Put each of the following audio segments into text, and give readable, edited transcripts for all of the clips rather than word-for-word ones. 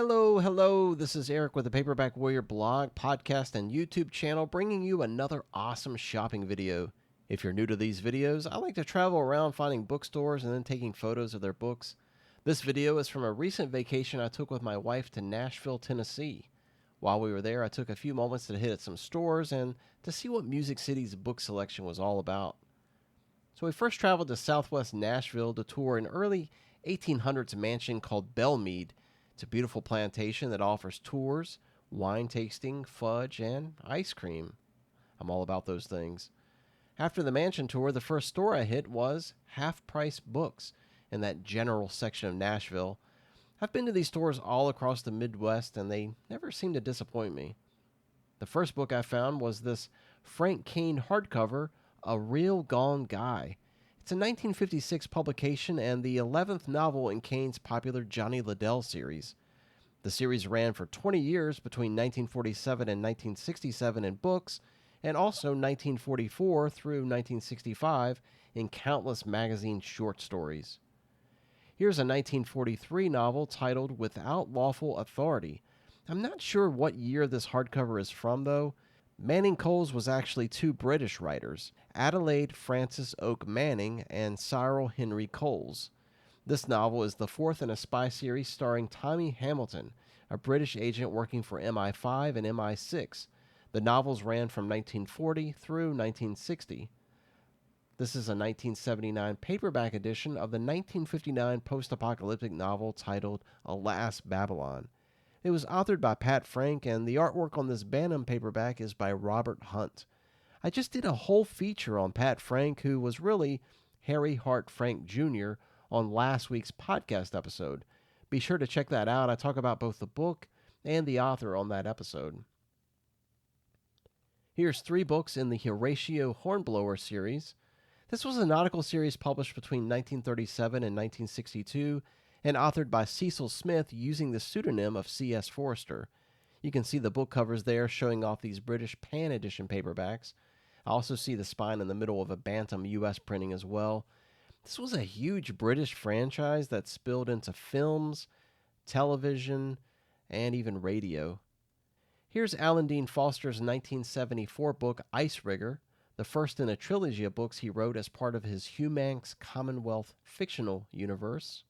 Hello. This is Eric with the Paperback Warrior blog, podcast, and YouTube channel, bringing you another awesome shopping video. If you're new to these videos, I like to travel around finding bookstores and then taking photos of their books. This video is from a recent vacation I took with my wife to Nashville, Tennessee. While we were there, I took a few moments to hit at some stores and to see what Music City's book selection was all about. So we first traveled to southwest Nashville to tour an early 1800s mansion called Belmead. It's a beautiful plantation that offers tours, wine tasting, fudge, and ice cream. I'm all about those things. After the mansion tour, the first store I hit was Half Price Books in that general section of Nashville. I've been to these stores all across the Midwest, and they never seem to disappoint me. The first book I found was this Frank Kane hardcover, A Real Gone Guy. It's a 1956 publication and the 11th novel in Kane's popular Johnny Liddell series. The series ran for 20 years between 1947 and 1967 in books, and also 1944 through 1965 in countless magazine short stories. Here's a 1943 novel titled Without Lawful Authority. I'm not sure what year this hardcover is from, though. Manning Coles was actually two British writers, Adelaide Frances Oak Manning and Cyril Henry Coles. This novel is the fourth in a spy series starring Tommy Hamilton, a British agent working for MI5 and MI6. The novels ran from 1940 through 1960. This is a 1979 paperback edition of the 1959 post-apocalyptic novel titled Alas, Babylon. It was authored by Pat Frank, and the artwork on this Bantam paperback is by Robert Hunt. I just did a whole feature on Pat Frank, who was really Harry Hart Frank Jr., on last week's podcast episode. Be sure to check that out. I talk about both the book and the author on that episode. Here's three books in the Horatio Hornblower series. This was a nautical series published between 1937 and 1962 and authored by Cecil Smith using the pseudonym of C.S. Forrester. You can see the book covers there showing off these British Pan Edition paperbacks. I also see the spine in the middle of a Bantam U.S. printing as well. This was a huge British franchise that spilled into films, television, and even radio. Here's Alan Dean Foster's 1974 book Ice Rigger, the first in a trilogy of books he wrote as part of his Hugh Manx Commonwealth fictional universe.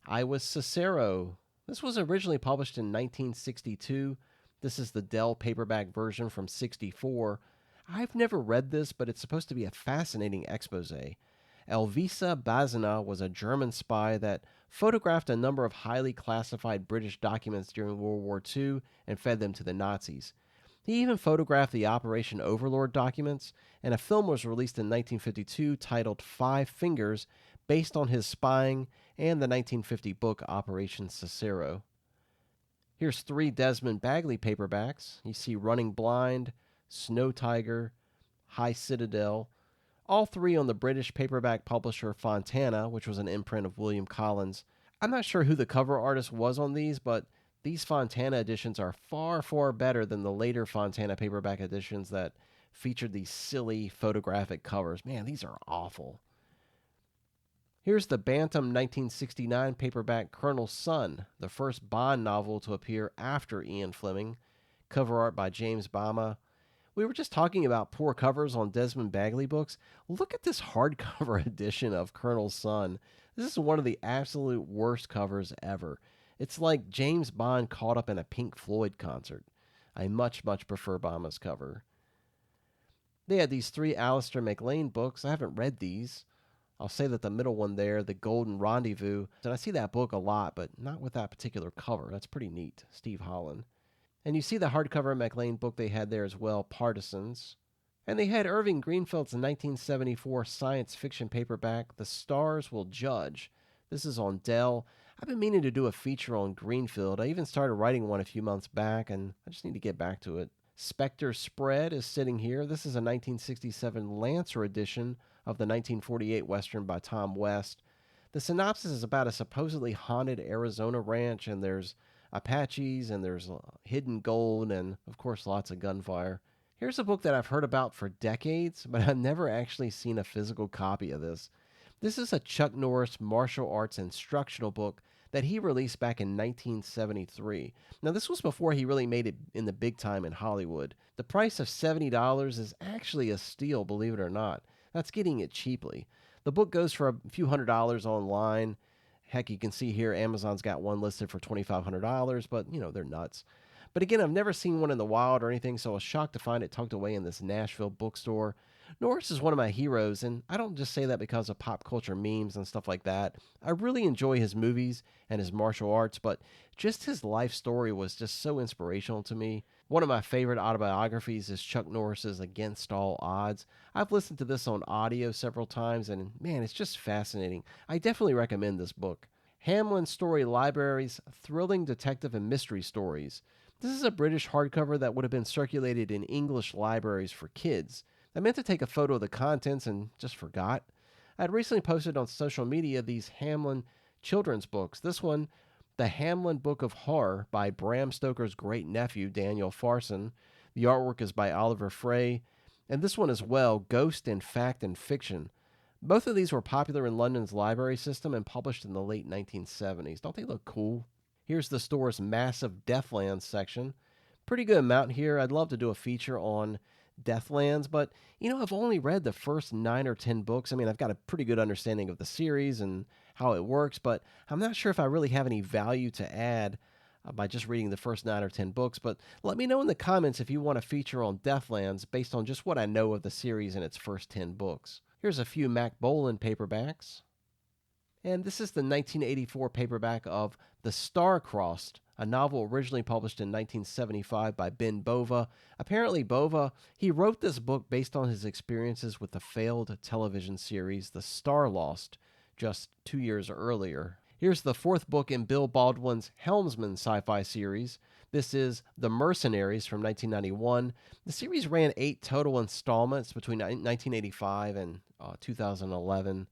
I Was Cicero. This was originally published in 1962. This is the Dell paperback version from '64. I've never read this, but it's supposed to be a fascinating expose. Elvisa Bazina was a German spy that photographed a number of highly classified British documents during World War II and fed them to the Nazis. He even photographed the Operation Overlord documents, and a film was released in 1952 titled Five Fingers, based on his spying and the 1950 book Operation Cicero. Here's three Desmond Bagley paperbacks. You see Running Blind, Snow Tiger, High Citadel, all three on the British paperback publisher Fontana, which was an imprint of William Collins. I'm not sure who the cover artist was on these, but these Fontana editions are far better than the later Fontana paperback editions that featured these silly photographic covers. Man, these are awful. Here's the Bantam 1969 paperback Colonel's Son, the first Bond novel to appear after Ian Fleming. Cover art by James Bama. We were just talking about poor covers on Desmond Bagley books. Look at this hardcover edition of Colonel's Son. This is one of the absolute worst covers ever. It's like James Bond caught up in a Pink Floyd concert. I much prefer Bama's cover. They had these three Alistair MacLean books. I haven't read these. I'll say that the middle one there, The Golden Rendezvous, and I see that book a lot, but not with that particular cover. That's pretty neat. Steve Holland. And you see the hardcover MacLean book they had there as well, Partisans. And they had Irving Greenfield's 1974 science fiction paperback, The Stars Will Judge. This is on Dell. I've been meaning to do a feature on Greenfield. I even started writing one a few months back, and I just need to get back to it. Spectre Spread is sitting here. This is a 1967 Lancer edition of the 1948 Western by Tom West. The synopsis is about a supposedly haunted Arizona ranch, and there's Apaches, and there's hidden gold, and of course lots of gunfire. Here's a book that I've heard about for decades, but I've never actually seen a physical copy of this. This is a Chuck Norris martial arts instructional book that he released back in 1973. Now, this was before he really made it in the big time in Hollywood. The price of $70 is actually a steal, believe it or not. That's getting it cheaply. The book goes for a few $100s online. Heck, you can see here Amazon's got one listed for $2,500, but they're nuts. But again, I've never seen one in the wild or anything, so I was shocked to find it tucked away in this Nashville bookstore. Norris is one of my heroes, and I don't just say that because of pop culture memes and stuff like that. I really enjoy his movies and his martial arts, but just his life story was just so inspirational to me. One of my favorite autobiographies is Chuck Norris's Against All Odds. I've listened to this on audio several times, and man, it's just fascinating. I definitely recommend this book. Hamlin Story Library's Thrilling Detective and Mystery Stories. This is a British hardcover that would have been circulated in English libraries for kids. I meant to take a photo of the contents and just forgot. I had recently posted on social media these Hamlin children's books. This one, The Hamlin Book of Horror by Bram Stoker's great nephew, Daniel Farson. The artwork is by Oliver Frey. And this one as well, Ghost and Fact and Fiction. Both of these were popular in London's library system and published in the late 1970s. Don't they look cool? Here's the store's massive Deathlands section. Pretty good amount here. I'd love to do a feature on Deathlands, but I've only read the first 9 or 10 books. I mean, I've got a pretty good understanding of the series and how it works, but I'm not sure if I really have any value to add by just reading the first 9 or 10 books. But let me know in the comments if you want a feature on Deathlands based on just what I know of the series and its first 10 books. Here's a few Mac Bolan paperbacks. And this is the 1984 paperback of The Star-Crossed, a novel originally published in 1975 by Ben Bova. Apparently, Bova, he wrote this book based on his experiences with the failed television series The Star-Lost just 2 years earlier. Here's the 4th book in Bill Baldwin's Helmsman Sci-Fi series. This is The Mercenaries from 1991. The series ran 8 total installments between 1985 and 2011.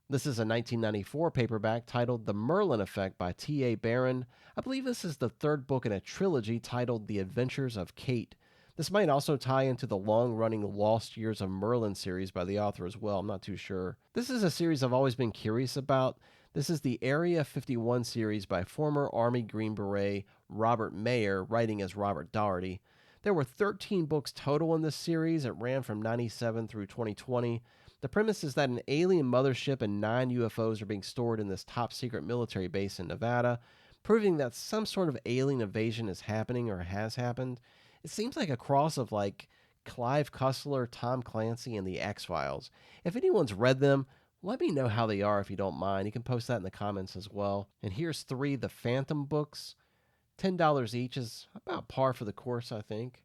This is a 1994 paperback titled The Merlin Effect by T.A. Barron. I believe this is the 3rd book in a trilogy titled The Adventures of Kate. This might also tie into the long-running Lost Years of Merlin series by the author as well. I'm not too sure. This is a series I've always been curious about. This is the Area 51 series by former Army Green Beret Robert Mayer, writing as Robert Daugherty. There were 13 books total in this series. It ran from 97 through 2020. The premise is that an alien mothership and 9 UFOs are being stored in this top-secret military base in Nevada, proving that some sort of alien invasion is happening or has happened. It seems like a cross of like Clive Cussler, Tom Clancy, and the X-Files. If anyone's read them, let me know how they are if you don't mind. You can post that in the comments as well. And here's 3 The Phantom books. $10 each is about par for the course, I think.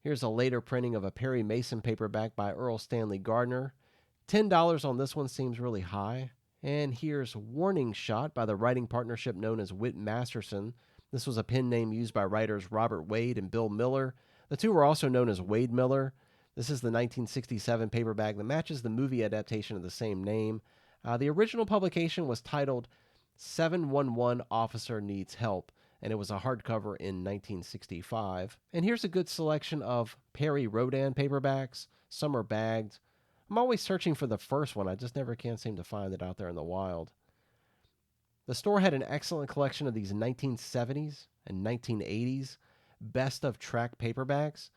Here's a later printing of a Perry Mason paperback by Earl Stanley Gardner. $10 on this one seems really high. And here's Warning Shot by the writing partnership known as Whit Masterson. This was a pen name used by writers Robert Wade and Bill Miller. The two were also known as Wade Miller. This is the 1967 paperback that matches the movie adaptation of the same name. The original publication was titled 711 Officer Needs Help, and it was a hardcover in 1965. And here's a good selection of Perry Rodan paperbacks. Some are bagged. I'm always searching for the first one. I just never can seem to find it out there in the wild. The store had an excellent collection of these 1970s and 1980s best of Trek paperbacks.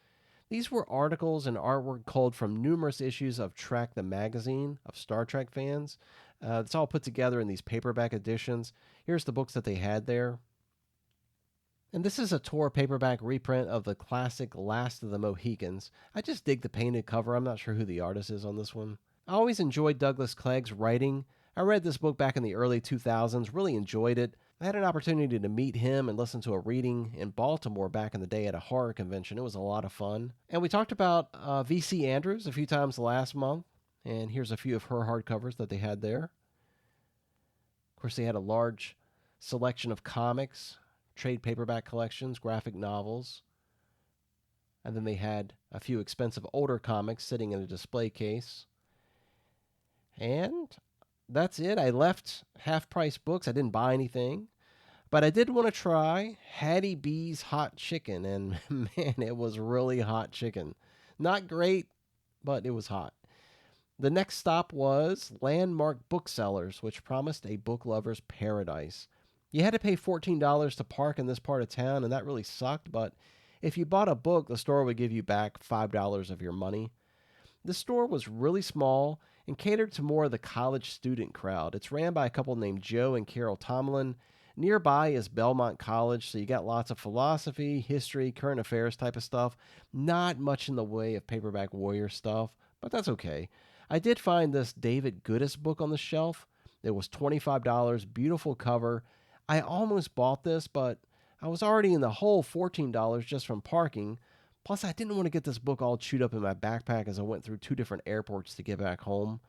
These were articles and artwork culled from numerous issues of Trek the magazine of Star Trek fans. It's all put together in these paperback editions. Here's the books that they had there. And this is a Tor paperback reprint of the classic Last of the Mohicans. I just dig the painted cover. I'm not sure who the artist is on this one. I always enjoyed Douglas Clegg's writing. I read this book back in the early 2000s, really enjoyed it. I had an opportunity to meet him and listen to a reading in Baltimore back in the day at a horror convention. It was a lot of fun. And we talked about V.C. Andrews a few times last month. And here's a few of her hardcovers that they had there. Of course, they had a large selection of comics, trade paperback collections, graphic novels. And then they had a few expensive older comics sitting in a display case. And that's it. I left half-price books. I didn't buy anything. But I did want to try Hattie B's hot chicken. And man, it was really hot chicken. Not great, but it was hot. The next stop was Landmark Booksellers, which promised a book lover's paradise. You had to pay $14 to park in this part of town, and that really sucked, but if you bought a book, the store would give you back $5 of your money. The store was really small and catered to more of the college student crowd. It's ran by a couple named Joe and Carol Tomlin. Nearby is Belmont College, so you got lots of philosophy, history, current affairs type of stuff. Not much in the way of paperback warrior stuff, but that's okay. I did find this David Goodis book on the shelf. It was $25, beautiful cover. I almost bought this, but I was already in the hole $14 just from parking. Plus, I didn't want to get this book all chewed up in my backpack as I went through 2 different airports to get back home.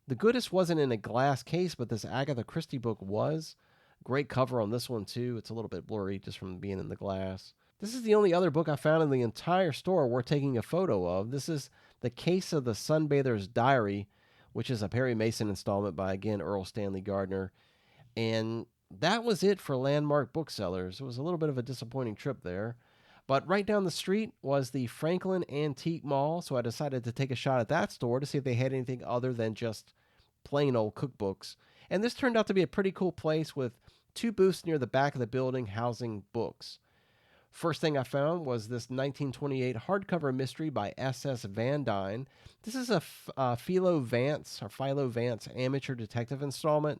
The Goodis wasn't in a glass case, but this Agatha Christie book was. Great cover on this one, too. It's a little bit blurry just from being in the glass. This is the only other book I found in the entire store worth taking a photo of. This is The Case of the Sunbather's Diary, which is a Perry Mason installment by, again, Earl Stanley Gardner. And that was it for Landmark Booksellers. It was a little bit of a disappointing trip there. But right down the street was the Franklin Antique Mall, so I decided to take a shot at that store to see if they had anything other than just plain old cookbooks. And this turned out to be a pretty cool place with 2 booths near the back of the building housing books. First thing I found was this 1928 hardcover mystery by S.S. Van Dyne. This is a Philo Vance amateur detective installment,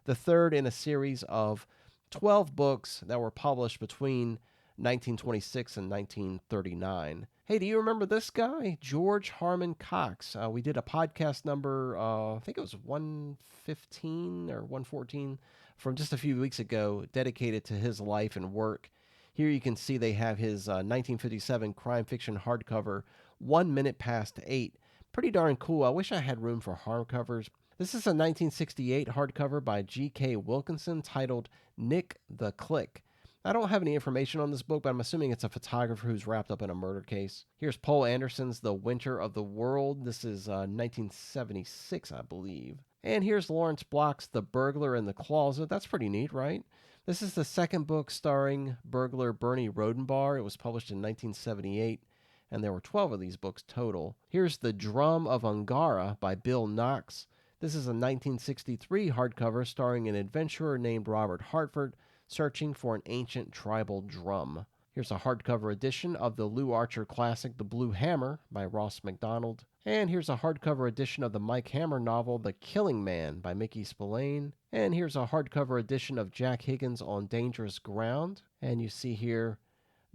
the third in a series of 12 books that were published between 1926 and 1939. Hey, do you remember this guy? George Harmon Cox. We did a podcast number, I think it was 115 or 114 from just a few weeks ago, dedicated to his life and work. Here you can see they have his 1957 crime fiction hardcover, 1 minute past 8. Pretty darn cool. I wish I had room for hardcovers. This is a 1968 hardcover by G.K. Wilkinson titled Nick the Click. I don't have any information on this book, but I'm assuming it's a photographer who's wrapped up in a murder case. Here's Poul Anderson's The Winter of the World. This is 1976, I believe. And here's Lawrence Block's The Burglar in the Closet. That's pretty neat, right? This is the second book starring burglar Bernie Rodenbar. It was published in 1978, and there were 12 of these books total. Here's The Drum of Ungara by Bill Knox. This is a 1963 hardcover starring an adventurer named Robert Hartford, searching for an ancient tribal drum. Here's a hardcover edition of the Lou Archer classic The Blue Hammer by Ross MacDonald. And here's a hardcover edition of the Mike Hammer novel The Killing Man by Mickey Spillane. And here's a hardcover edition of Jack Higgins On Dangerous Ground. And you see here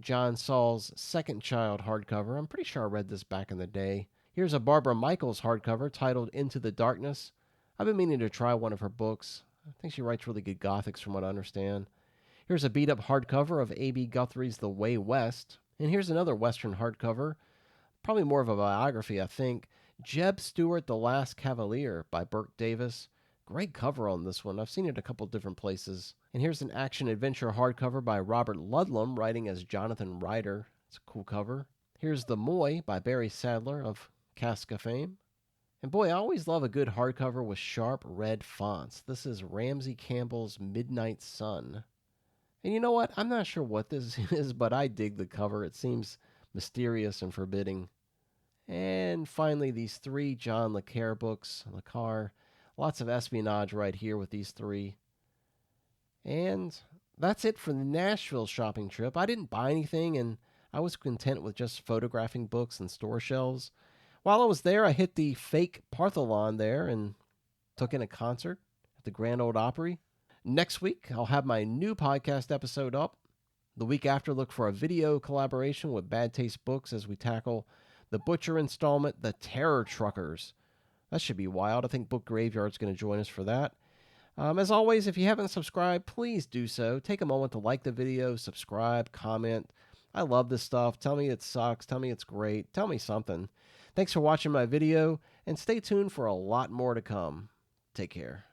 John Saul's Second Child hardcover. I'm pretty sure I read this back in the day. Here's a Barbara Michaels hardcover titled Into the Darkness. I've been meaning to try one of her books. I think she writes really good gothics from what I understand. Here's a beat-up hardcover of A.B. Guthrie's The Way West. And here's another Western hardcover, probably more of a biography, I think. Jeb Stuart, The Last Cavalier by Burke Davis. Great cover on this one. I've seen it a couple different places. And here's an action-adventure hardcover by Robert Ludlum, writing as Jonathan Ryder. It's a cool cover. Here's The Moy by Barry Sadler of Casca fame. And boy, I always love a good hardcover with sharp red fonts. This is Ramsey Campbell's Midnight Sun. And you know what? I'm not sure what this is, but I dig the cover. It seems mysterious and forbidding. And finally, these 3 John Le Carre books. Le Carre. Lots of espionage right here with these 3. And that's it for the Nashville shopping trip. I didn't buy anything, and I was content with just photographing books and store shelves. While I was there, I hit the fake Parthenon there and took in a concert at the Grand Ole Opry. Next week, I'll have my new podcast episode up. The week after, look for a video collaboration with Bad Taste Books as we tackle the Butcher installment, The Terror Truckers. That should be wild. I think Book Graveyard's going to join us for that. As always, if you haven't subscribed, please do so. Take a moment to like the video, subscribe, comment. I love this stuff. Tell me it sucks. Tell me it's great. Tell me something. Thanks for watching my video, and stay tuned for a lot more to come. Take care.